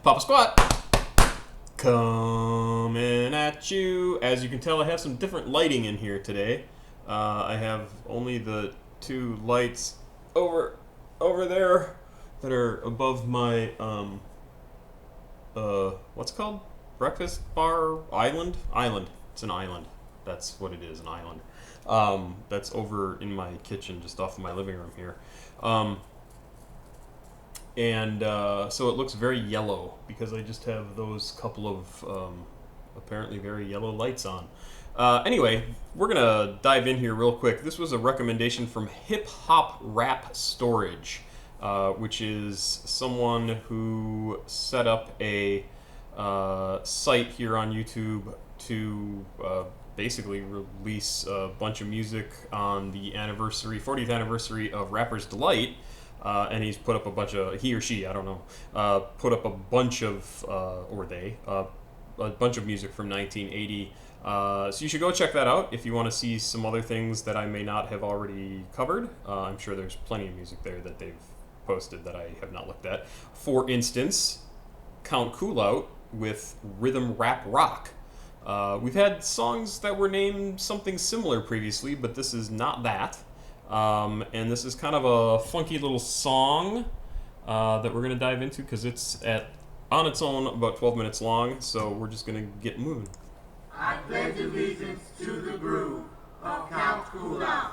Papa Squat coming at you. As you can tell, I have some different lighting in here today. I have only the two lights over there that are above my what's it called? Breakfast bar island? Island. It's an island. That's what it is, an island. That's over in my kitchen, just off of my living room here. So it looks very yellow because I just have those couple of apparently very yellow lights on. Anyway, we're going to dive in here real quick. This was a recommendation from Hip Hop Rap Storage, which is someone who set up a site here on YouTube to basically release a bunch of music on the 40th anniversary of Rapper's Delight. And he's put up a bunch of, he or she, I don't know, put up a bunch of, a bunch of music from 1980. So you should go check that out if you want to see some other things that I may not have already covered. I'm sure there's plenty of music there that they've posted that I have not looked at. For instance, Count Coolout with Rhythm Rap Rock. We've had songs that were named something similar previously, but this is not that. And this is kind of a funky little song that we're going to dive into because it's on its own about 12 minutes long, so we're just going to get moving. I pledge allegiance to the groove of Count Coolout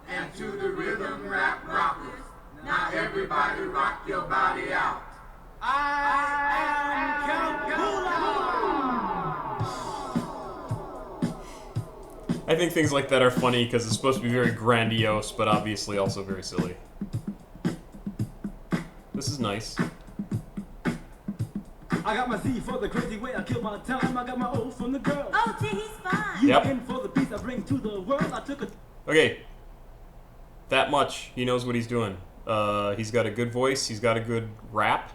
and to the rhythm rap rockers. Now everybody rock your body out. I am Count Coolout. I think things like that are funny because it's supposed to be very grandiose, but obviously also very silly. This is nice. I got my Z for the crazy way I kill my time. I got my O from the girl. Oh, gee, he's fine. Yep. In for the peace I bring to the world. I took a... Okay. That much. He knows what he's doing. He's got a good voice. He's got a good rap.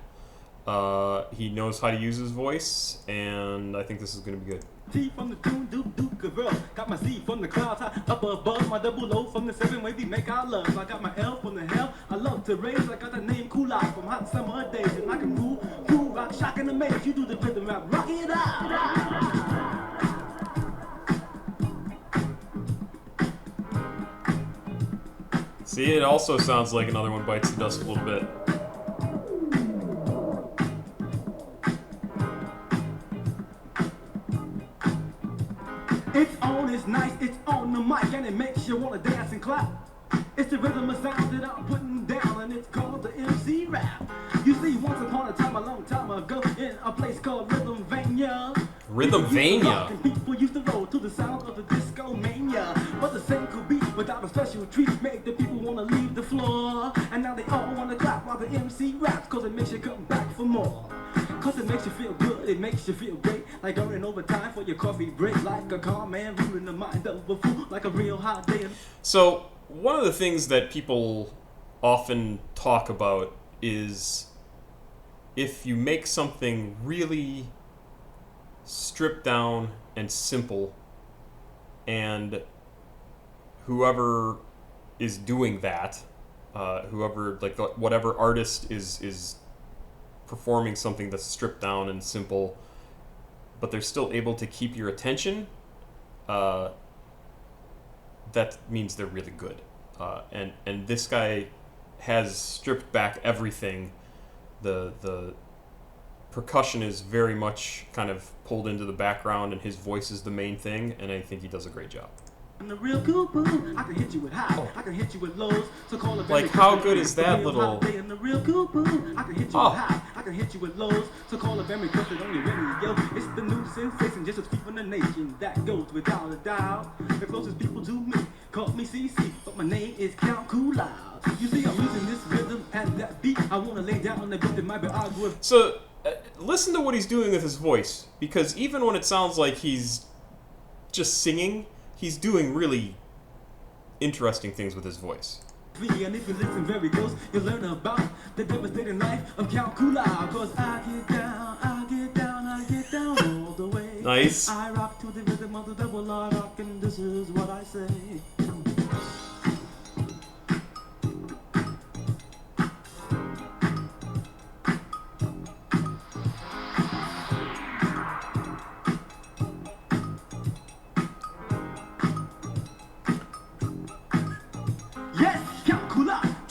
He knows how to use his voice, and I think this is going to be good. T from the tune, Duke girl. Got my Z from the clouds high up above. My double O from the 7 way we make our love. I got my L from the hell I love to raise. I got the name Coolout from hot summer days. And I can rule, rock, shock, and amaze. You do the rhythm rap, rock it out. See, it also sounds like Another One Bites the Dust a little bit. It's on, it's nice, it's on the mic, and it makes you want to dance and clap. It's the rhythm of sound that I'm putting down, and it's called the MC rap. You see, once upon a time, a long time ago, in a place called Rhythmvania. Rhythmvania? People used to roll to the sound of the disco mania. But the same could be without a special treat, make the people want to leave the floor. And now they all want to clap while the MC raps, cause it makes you come back for more. Cause it makes you feel good, it makes you feel great. Like earning overtime for your coffee break. Like a calm man ruling the mind of a fool. Like a real hot day. So, one of the things that people often talk about is if you make something really stripped down and simple, and whoever is doing that, whatever artist is performing something that's stripped down and simple, but they're still able to keep your attention, that means they're really good. And this guy has stripped back everything. The percussion is very much kind of pulled into the background, and his voice is the main thing, and I think he does a great job. I'm the real cool boo. I can hit you with high, I can hit you with lows. So call it like, how good is that little? The real cool boo. I can hit you with high, I can hit you with lows. So call it very good on your radio. It's the new sensation, just a speak from the nation. That goes without a doubt. The closest people to me call me CC, but my name is Count Coolout. You see, I'm using this rhythm and that beat. I wanna lay down on the beat that might be arguing. So listen to what he's doing with his voice, because even when it sounds like he's just singing, he's doing really interesting things with his voice. And if you listen very close, you'll learn about the devastating life of Count Coolout. Cause I get down all the way. Nice. I rock to the rhythm of the double R rock, and this is what I say.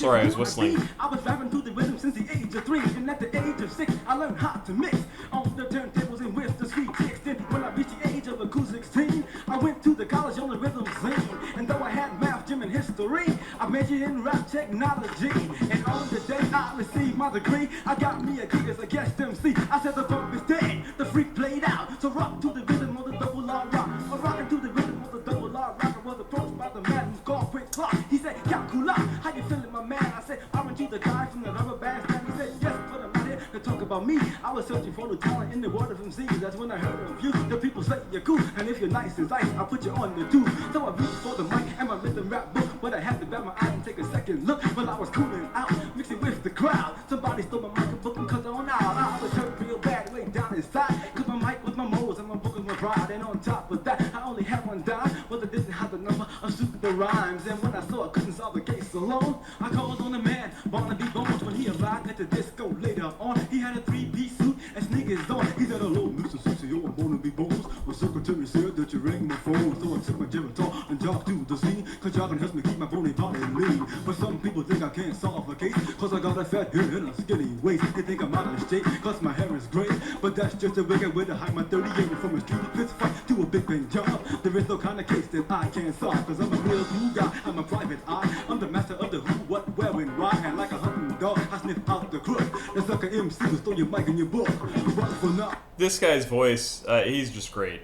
Sorry, I was whistling. I was rapping to the rhythm since the age of 3, and at the age of 6, I learned how to mix on the turntables and with the sweet text. And when I reached the age of a cool 16, I went to the college on the rhythm scene. And though I had math, gym, and history, I majored in rap technology. And on the day I received my degree, I got me a gig as a guest MC. I said the bump is dead, the freak played out. So rock to the rhythm of the double R rock. I'm rocking to the rhythm of the double R rock. I was approached by the man who's called Quick Clock. He said, Coolout, how you feeling, my man? I said, aren't you the guy from the rubber band stand? He said, yes, but I'm not here to talk about me. I was searching for the talent in the world of MCs. That's when I heard of you. The people say you're cool, and if you're nice as ice, I'll put you on the tube. So I reached for the mic and my rhythm rap book, but I had to bat my eyes and take a second look. While I was cooling out, mixing with the crowd, somebody stole my mic and book and cut on out. I was hurt real bad way down inside, cause my mic was my moles and my book was my pride. And on top of that, I only had one dime, but I didn't have the number of super rhymes. And when I saw I couldn't solve the case alone, I called on the man, Barnaby Bones. When he arrived at the disco later on, he had a 3-piece suit and sneakers on. He said, hello, Mr. CCO, I'm Barnaby Bones. My secretary said that you rang my phone, so I took my Geritol and jogged to the scene, cause jogging helps me keep my bony body lean. But some people think I can't solve a case, cause I got a fat head and a skinny waist. They think I'm out of shape, cause my hair is gray, but that's just a wicked way to hide my 38 from a street fist fight to a big bang job. There is no kind of case that I can't solve, cause I'm a real cool guy, I'm a private eye. I'm the master of the who, what, where, and why. And like a hunting dog, I sniff out the crook. The sucker MC will throw your mic in your book. But for now, This guy's voice, he's just great.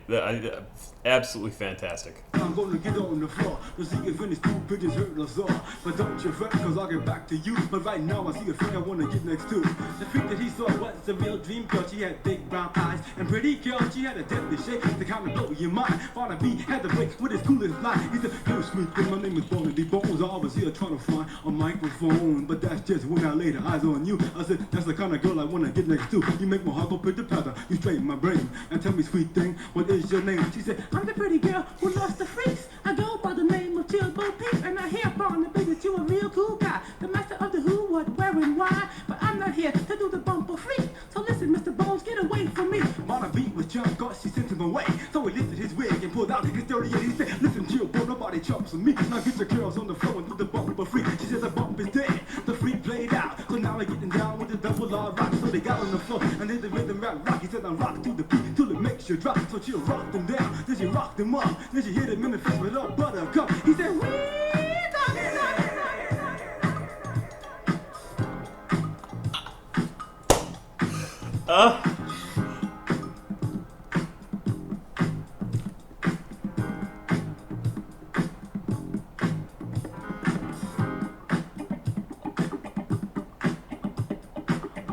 Absolutely fantastic. I'm gonna get on the floor to see if any stupid pigeons hurt us all. But don't you fret, cause I'll get back to you. But right now I see a freak I wanna get next to. The freak that he saw was a real dream girl. She had big brown eyes and pretty girl. She had a deadly shape to kind of blow your mind. Barnaby had the break with his coolest line. He said, yo, sweet thing, my name is Barnaby Bones. I was here trying to find a microphone, but that's just when I laid eyes on you. I said, that's the kind of girl I wanna get next to. You make my heart go pit the pattern. You straighten my brain and tell me, sweet thing, what is your name? She said, I'm the pretty girl who lost the freaks. I go by the name of Bo Peep, and I hear Barnaby that you a real cool guy, the master of the who, what, where, and why. But I'm not here to do the bumper freak. So listen, Mr. Bones, get away from me. Barnaby was drunk, cause she sent him away. So he lifted his wig and pulled out his 38. He said, listen, Jill, boy, nobody chumps with me. Now get your girls on the floor and do the bumper freak. She said the bump is dead, the freak played out. So now we're getting down with the double R rock. So they got on the floor and did the rhythm rap rock. He said, I rock to the beat till it makes you drop. So she'll rock them down, then she rocked them up, then she hit him in the face with a buttercup. He said,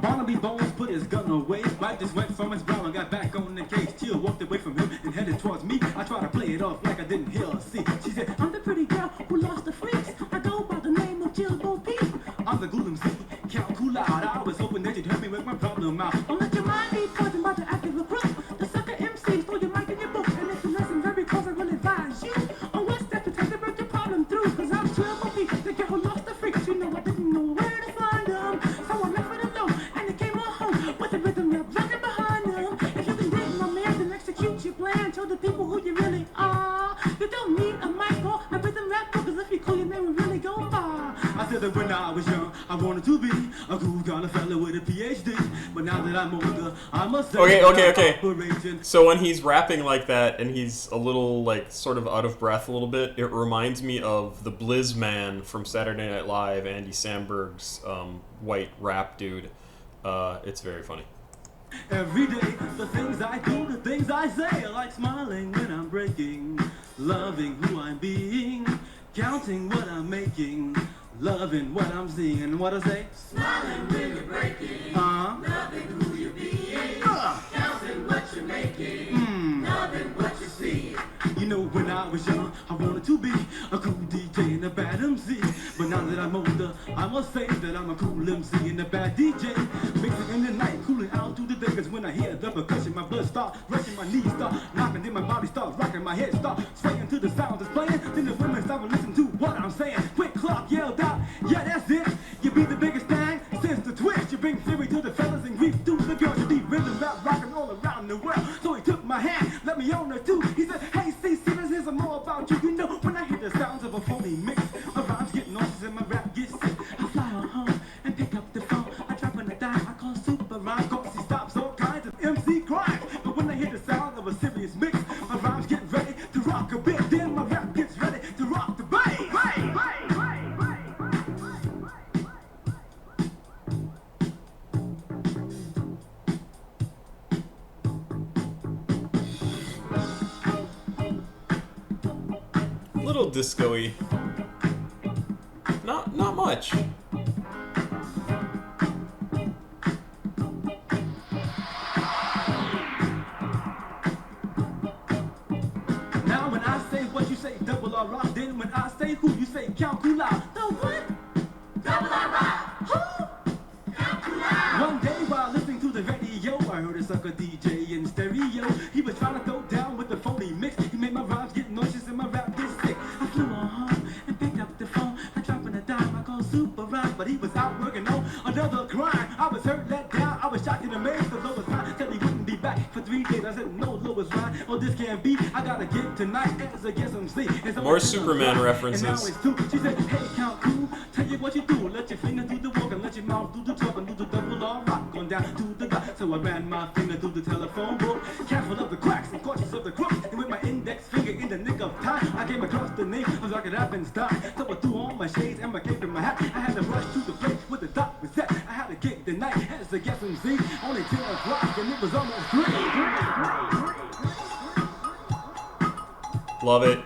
Barnaby Bones put his gun away. Right just went from his brow and got back on the case. Jill walked away from him and headed towards me. I tried to play it off like I didn't hear or see. She said, I'm the pretty girl who lost the freaks. I go by the name of Jill Bo Peep. I'm the Goolum Z, Count Coolout. I was hoping that you'd help me with my problem out. Don't let your mind be poisoned by the active recruit. The sucker MC stole your mic in your book. And if you listen very close, I will advise you on what step to take to break your problem through. Cause I'm Jill Bo Peep, the girl who lost the freaks. You know I didn't know where to find them, so I left it alone and it came on home with the rhythm rap rocking behind them. If you can dig my man, then execute your plan. Show the people who you really are. You don't need a mic or a rhythm rap book, cause if you call your name, we really go far. I said that when I was young, I wanted to be a cool kind of fella with a PhD. But now that I'm older, I must say Okay. So when he's rapping like that and he's a little, like, sort of out of breath a little bit, it reminds me of the Blizz Man from Saturday Night Live, Andy Samberg's white rap dude. It's very funny. Every day, the things I do, the things I say, like smiling when I'm breaking, loving who I'm being, counting what I'm making, loving what I'm seeing. And what I say? Smiling when you're breaking, loving who you're being, counting what you're making, loving what you're seeing. You know, when I was young, I wanted to be a cool DJ and a bad MC. But now that I'm older, I must say that I'm a cool MC and a bad DJ. Mixing in the night, cooling out through the day. Cause when I hear the percussion, my blood start rushing, my knees start knocking, then my body starts rocking, my head start swaying to the sound that's playing. Then the women stop and listen to what I'm saying. Quick Clock yelled out, yeah, that's it. You be the biggest thing since the twist. You bring fury to the fellas and grief to the girls. You need rhythm rap rocking all around the world. So he took my hand, let me on it too. He said, hey, CC, let's hear some more about you. You know, when I hear the sounds of a phony mix, my rhymes get nauseous and my rap gets sick. I fly a serious mix. My rhymes get ready to rock a bit, then my rap gets ready to rock the bass. Little disco-y. Not much. Now when I say what you say, double R rock. Then when I say who, you say count Coolout. The what? Double R rock. Who? Count Coolout. One day while listening to the radio, I heard a sucker DJ in stereo. He was trying to throw down with the phony mix. He made my rhymes get nauseous and my rap get sick. I flew on home and picked up the phone. I dropped in a dime, I called Super Rock, but he was out working on another grind. I was hurt, let down, I was shocked and amazed. The Lois Rhyme said he wouldn't be back for 3 days. I said, no, Lois Rhyme, oh this can't be. I gotta get tonight as a guest MC. And so More Superman references. And now it's two. She said, hey, Count Cool, tell you what you do. Let your finger do the walk and let your mouth do the talk and do the double R rock. Going down to the dot. So I ran my finger through the telephone book. Careful of the cracks and cautious of the crooks. And with my index finger in the nick of time, I came across the name of Dr. Rappenstein. So I threw on my shades and my cape and my hat. I had to rush to the place where the doc was at. I had to kick the night as a guest MC. Only 10 o'clock and it was almost 3. Love it.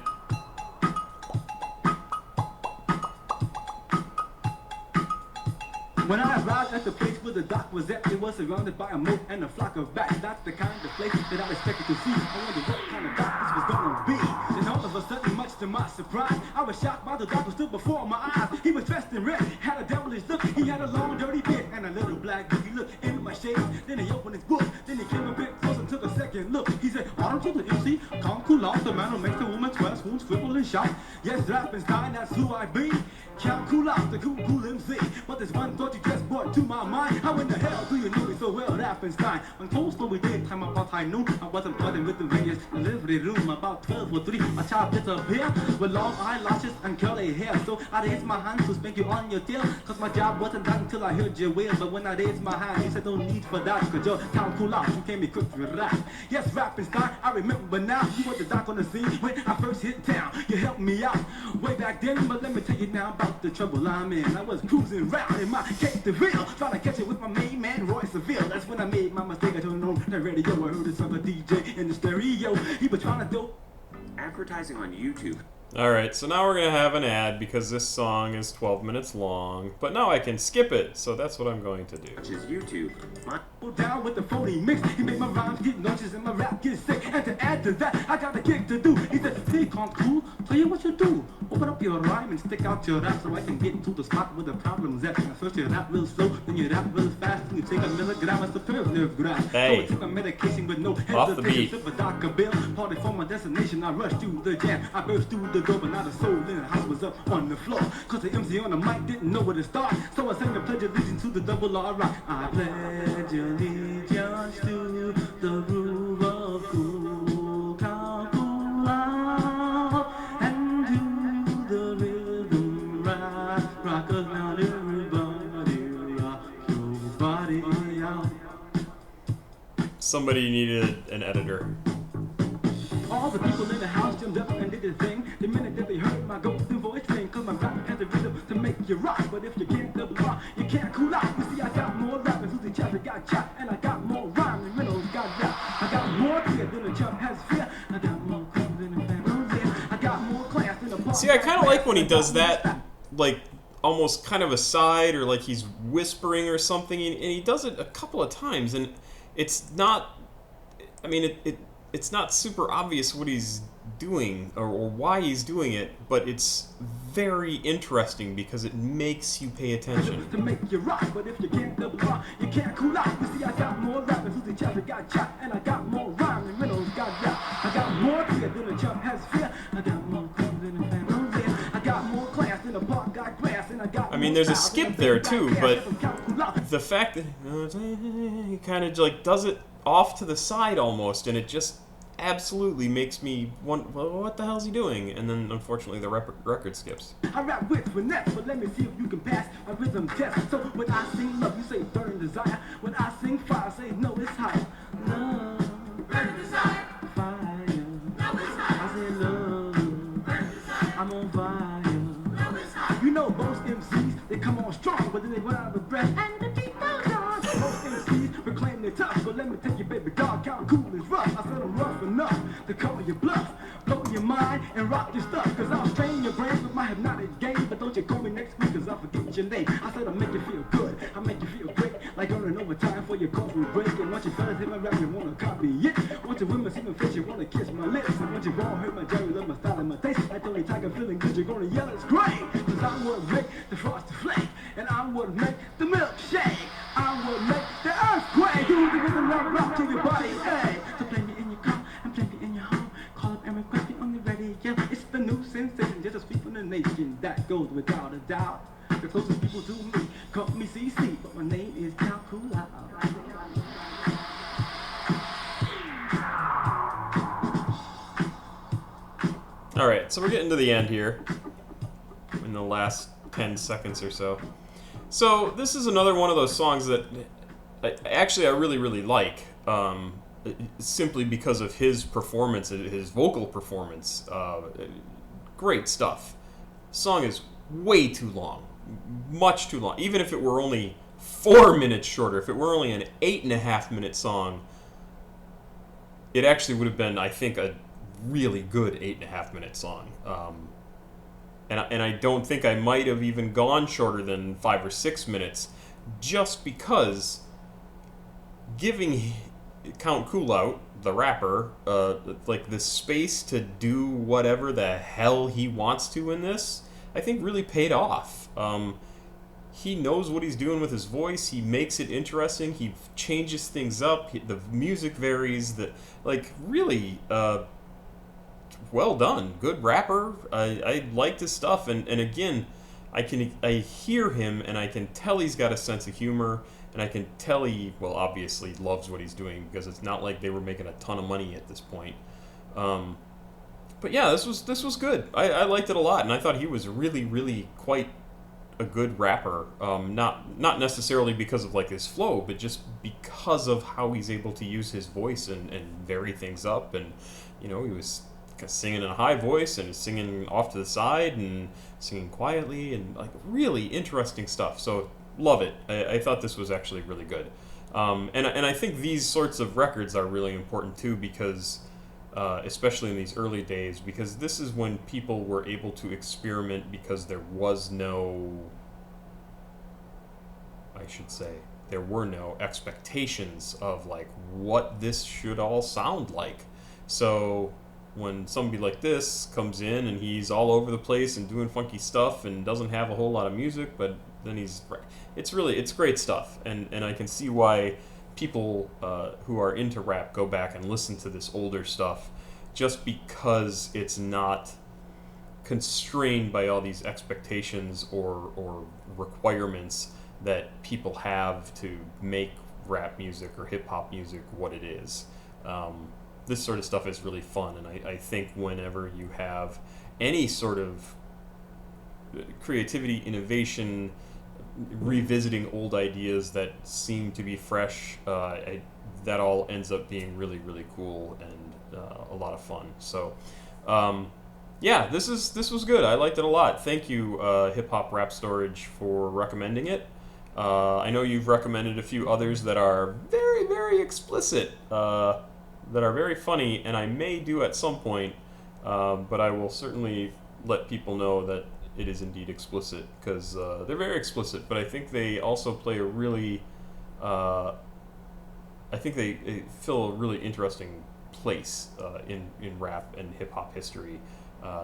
When I arrived at the place where the doc was at, it was surrounded by a moat and a flock of bats. That's the kind of place that I expected to see. I wondered what kind of doc this was gonna be. Then all of a sudden, much to my surprise, I was shocked by the doc who stood before my eyes. He was dressed in red, had a devilish look. He had a long, dirty beard and a little black book. He looked into my shades, then he opened his book. Then he came a bit closer and took a second look. He said, aren't you the MC? Come Coolout, the man who makes the woman twirl, swoon, scribble, and shout. Yes, Rappenstein, that's who I be. Count Coolout, the cool MC. But there's one thought you just brought to my mind. How in the hell do you know me so well, Rappenstein? When close to we did time about I knew I wasn't flooding with the various delivery room. About 12 or 3, a child disappeared with long eyelashes and curly hair. So I raised my hand to spank you on your tail, cause my job wasn't done until I heard your wail. But when I raised my hand, you said no need for that, cause you're Count Coolout, you came equipped with rap. Yes, Rappenstein, I remember now. You were the doc on the scene when I first hit town. You helped me out way back then, but let me tell you now about the trouble I'm in. I was cruising round in my Cape DeVille, trying to catch it with my main man, Roy Seville. That's when I made my mistake. I turned on the radio. I heard this other DJ in the stereo. He was trying to do advertising on YouTube. Alright, so now we're going to have an ad because this song is 12 minutes long, but now I can skip it, so that's what I'm going to do. Which is YouTube. down with the phony mix. He made my rhymes get nauseous and my rap get sick. And to add to that, I got a gig to do. He said, hey, Count Cool, tell you what you do. Open up your rhyme and stick out your rap so I can get to the spot where the problem's at. And first you rap real slow, then you rap real fast, and you take a milligram of superlative grass. Hey. So I took a medication with no Off the beat. hesitation. Sip a Dr. Bill, party for my destination. I rushed to the jam. I burst through the door, but not a soul in the house was up on the floor. Cause the MC on the mic didn't know where to start. So I sang a pledge of allegiance to the double R rock. I pledge allegiance to the groove of cool, Coolout, and to the rhythm rockers. Now everybody rock your body out. Somebody needed an editor. All the people in the house jumped up and did their thing the minute that they heard my golden voice ring. Cause my rap has a rhythm to make you rock. But if you can't double rock, you can't cool out. You see, I got more rappers who's the chapter got chopped. And I got more rhyme than Reynolds got rap. I got more fear than a chump has fear. I got more cool than a fan knows it. I got more class than a pop. See, I kind of like when he does that, like, almost kind of aside, or like he's whispering or something, and he does it a couple of times, and it's not, I mean, it's not super obvious what he's doing or why he's doing it, but it's very interesting because it makes you pay attention. To make you rock, but if you can't double rock, you can't cool out. You see, I got more rappers who's the chapter got chopped, and I got more rhyme than Reynolds got rap. I got more fear than a chump has fear. I got more cool than a fan knows it. I got more class than a park got grass, and I got. I mean, there's a skip there too, but the fact that he kind of like does it off to the side almost, and it just absolutely makes me wonder, well, what the hell's he doing? And then, unfortunately, the record skips. I rap with finesse, but let me see if you can pass my rhythm test. So when I sing love, you say burn desire. When I sing fire, say no, it's hot. Love, Burn desire. fire. they run out of breath. And the beat goes on. Most MCs proclaim they're tough, but let me tell you, baby, dog, count cool is rough. I said I'm rough enough to call your bluff, blow your mind and rock your stuff. Cause I'll strain your brain with my hypnotic game. But don't you call me next week, cause I'll forget your name. I said I'll make you feel good, I'll make you feel great, like earning overtime for your coffee break. And once you fellas hit my rap, you wanna copy it. Once you women see my face, you wanna kiss my lips. And once you all heard my Jerry, love my style and my taste, I told you Tiger feeling good, you're gonna yell it's great. Cause I would make the frosted flake, and I would make the milkshake. I would make the earthquake. Do the rhythm rock to your body, hey. So play me in your car and play me in your home. Call up and request me on the radio. It's the new sensation, just a speak from the nation. That goes without a doubt. The closest people to me call me CC, but my name is Coolout. All right, so we're getting to the end here in the last 10 seconds or so. So this is another one of those songs that I really, really like, simply because of his performance, his vocal performance. Great stuff. Song is way too long, much too long. Even if it were only 4 minutes shorter, if it were only an 8.5-minute song, it actually would have been, I think, a really good 8.5-minute song. And I don't think I might have even gone shorter than 5 or 6 minutes, just because giving Count Coolout, the rapper, like the space to do whatever the hell he wants to in this, I think really paid off. He knows what he's doing with his voice. He makes it interesting. He changes things up. The music varies. Really, well done. Good rapper. I liked his stuff. And again, I hear him and I can tell he's got a sense of humor. And I can tell he, well, obviously loves what he's doing, because it's not like they were making a ton of money at this point. But yeah, this was good. I liked it a lot, and I thought he was really, really quite a good rapper. Not necessarily because of like his flow, but just because of how he's able to use his voice and vary things up. And he was singing in a high voice and singing off to the side and singing quietly, and like really interesting stuff. So love it. I thought this was actually really good. And I think these sorts of records are really important too, because especially in these early days, because this is when people were able to experiment, because there were no expectations of like what this should all sound like. So when somebody like this comes in and he's all over the place and doing funky stuff and doesn't have a whole lot of music, but then it's great stuff. And I can see why people who are into rap go back and listen to this older stuff, just because it's not constrained by all these expectations or requirements that people have to make rap music or hip-hop music what it is. This sort of stuff is really fun, and I think whenever you have any sort of creativity, innovation, revisiting old ideas that seem to be fresh, that all ends up being really, really cool and a lot of fun. So, yeah, this was good. I liked it a lot. Thank you, Hip Hop Rap Storage, for recommending it. I know you've recommended a few others that are very, very explicit, that are very funny, and I may do at some point, but I will certainly let people know that it is indeed explicit, because they're very explicit, but I think they also play a really, I think they fill a really interesting place in rap and hip-hop history,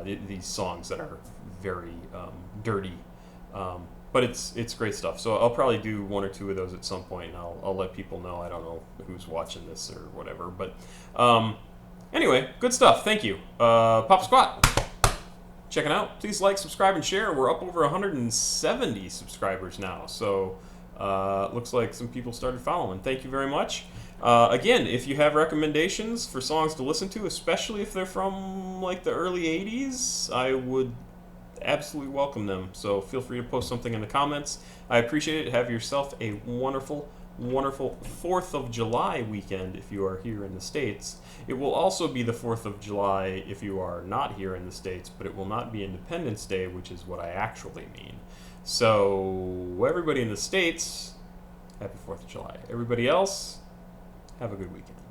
these songs that are very dirty, but it's great stuff. So I'll probably do one or two of those at some point, and I'll let people know. I don't know who's watching this or whatever, but anyway, good stuff. Thank you. Pop Squat, checking out. Please like, subscribe, and share. We're up over 170 subscribers now, so looks like some people started following. Thank you very much. Again, if you have recommendations for songs to listen to, especially if they're from like the early 80s, I would absolutely welcome them. So feel free to post something in the comments. I appreciate it. Have yourself a wonderful, wonderful 4th of July weekend if you are here in the States. It will also be the 4th of July if you are not here in the States, but it will not be Independence Day, which is what I actually mean. So, everybody in the States, happy 4th of July. Everybody else, have a good weekend.